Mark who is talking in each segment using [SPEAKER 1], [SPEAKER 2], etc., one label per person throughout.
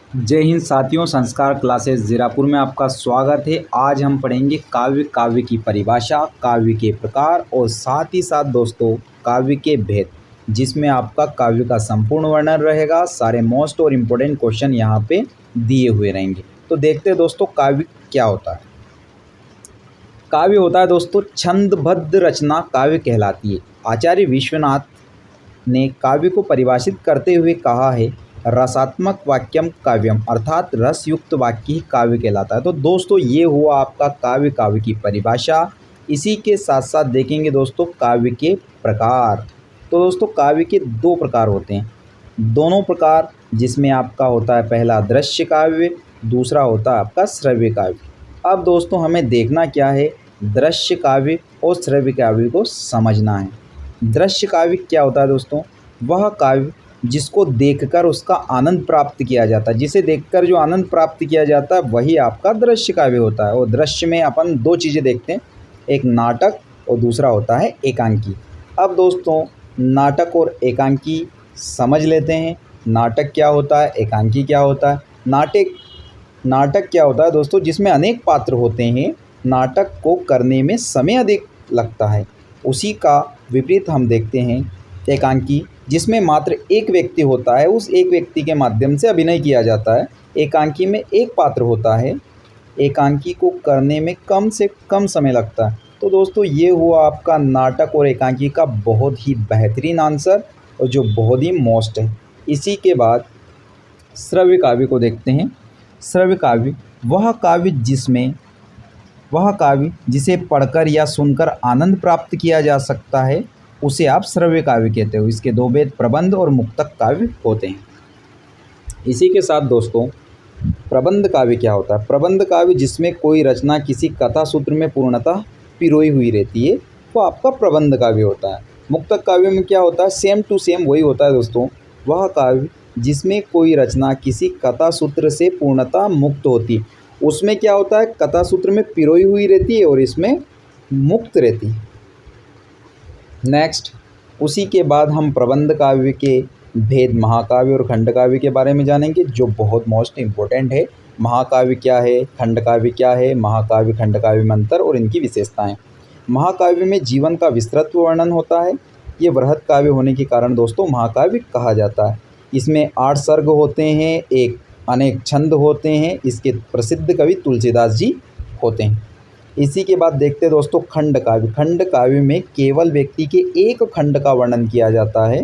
[SPEAKER 1] जय हिंद साथियों। संस्कार क्लासेस जीरापुर में आपका स्वागत है। आज हम पढ़ेंगे काव्य की परिभाषा, काव्य के प्रकार और साथ ही साथ दोस्तों काव्य के भेद, जिसमें आपका काव्य का संपूर्ण वर्णन रहेगा। सारे मोस्ट और इम्पोर्टेंट क्वेश्चन यहाँ पे दिए हुए रहेंगे। तो देखते हैं दोस्तों काव्य क्या होता है। काव्य होता है दोस्तों छंदबद्ध रचना काव्य कहलाती है। आचार्य विश्वनाथ ने काव्य को परिभाषित करते हुए कहा है, रसात्मक वाक्यम काव्यम, अर्थात रस युक्त वाक्य ही काव्य कहलाता है। तो दोस्तों ये हुआ आपका काव्य की परिभाषा। इसी के साथ साथ देखेंगे दोस्तों काव्य के प्रकार। तो दोस्तों काव्य के दो प्रकार होते हैं, दोनों प्रकार, जिसमें आपका होता है पहला दृश्य काव्य, दूसरा होता है आपका श्रव्य काव्य। अब दोस्तों हमें देखना क्या है, दृश्य काव्य और श्रव्य काव्य को समझना है। दृश्य काव्य क्या होता है दोस्तों, वह काव्य जिसको देखकर उसका आनंद प्राप्त किया जाता है, जिसे देखकर जो आनंद प्राप्त किया जाता है वही आपका दृश्य काव्य होता है। और दृश्य में अपन दो चीज़ें देखते हैं, एक नाटक और दूसरा होता है एकांकी। अब दोस्तों नाटक और एकांकी समझ लेते हैं। नाटक क्या होता है, एकांकी क्या होता है। नाटक क्या होता है दोस्तों, जिसमें अनेक पात्र होते हैं, नाटक को करने में समय अधिक लगता है। उसी का विपरीत हम देखते हैं एकांकी, जिसमें मात्र एक व्यक्ति होता है, उस एक व्यक्ति के माध्यम से अभिनय किया जाता है। एकांकी में एक पात्र होता है, एकांकी को करने में कम से कम समय लगता है। तो दोस्तों ये हुआ आपका नाटक और एकांकी का बहुत ही बेहतरीन आंसर और जो बहुत ही मोस्ट है। इसी के बाद श्रव्य काव्य को देखते हैं। श्रव्य काव्य वह काव्य जिसे पढ़कर या सुनकर आनंद प्राप्त किया जा सकता है, उसे आप श्रव्य काव्य कहते हो। इसके दो भेद प्रबंध और मुक्तक काव्य होते हैं। इसी के साथ दोस्तों प्रबंध काव्य क्या होता है। प्रबंध काव्य जिसमें कोई रचना किसी कथा सूत्र में पूर्णतः पिरोई हुई रहती है, वो आपका प्रबंध काव्य होता है। मुक्तक काव्य में क्या होता है, सेम टू सेम वही होता है दोस्तों। वह काव्य जिसमें कोई रचना किसी कथा सूत्र से पूर्णतः मुक्त होती है, उसमें क्या होता है, कथा सूत्र में पिरोई हुई रहती है और इसमें मुक्त रहती है। नेक्स्ट, उसी के बाद हम प्रबंध काव्य के भेद, महाकाव्य और खंड काव्य के बारे में जानेंगे, जो बहुत मोस्ट इम्पोर्टेंट है। महाकाव्य क्या है, खंड काव्य क्या है, महाकाव्य खंड काव्य में अंतर और इनकी विशेषताएं। महाकाव्य में जीवन का विस्तृत वर्णन होता है। ये वृहत काव्य होने के कारण दोस्तों महाकाव्य कहा जाता है। इसमें 8 सर्ग होते हैं, अनेक छंद होते हैं। इसके प्रसिद्ध कवि तुलसीदास जी होते हैं। इसी के बाद देखते हैं दोस्तों खंड काव्य। खंड काव्य में केवल व्यक्ति के एक खंड का वर्णन किया जाता है,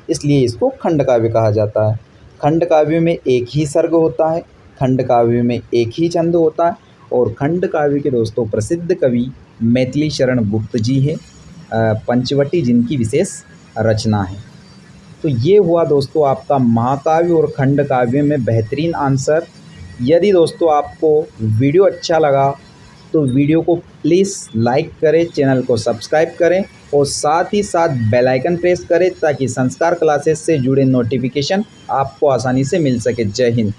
[SPEAKER 1] इसलिए इसको खंड काव्य कहा जाता है। खंड काव्य में एक ही सर्ग होता है, खंड काव्य में एक ही छंद होता है। और खंड काव्य के दोस्तों प्रसिद्ध कवि मैथिली शरण गुप्त जी है, पंचवटी जिनकी विशेष रचना है। तो ये हुआ दोस्तों आपका महाकाव्य और खंड काव्य में बेहतरीन आंसर। यदि दोस्तों आपको वीडियो अच्छा लगा तो वीडियो को प्लीज़ लाइक करें, चैनल को सब्सक्राइब करें और साथ ही साथ बेल आइकन प्रेस करें, ताकि संस्कार क्लासेस से जुड़े नोटिफिकेशन आपको आसानी से मिल सके। जय हिंद।